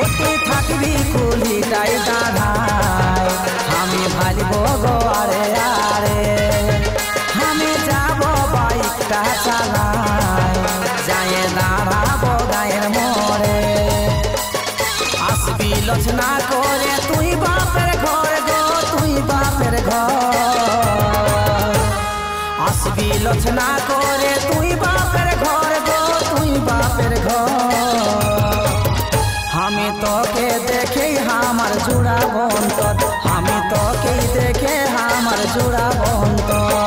ওতে থাকবি কুলিটাই দাঁড়ায় আমি ভালিব গো আরে আরে আমি যাব বাইকটা চালাই যায় দাঁড়াবো গায়ের মোড়ে আসবি লোচনা করে তুই বাপের ঘর গো তুই বাপের ঘর আসবি লোচনা করে তুই বাপের ঘর গো তুই বাপের ঘর আমি তোকে দেখে আমার জোড়া বন্তর আমি তোকে দেখে আমার জোড়া বন্তর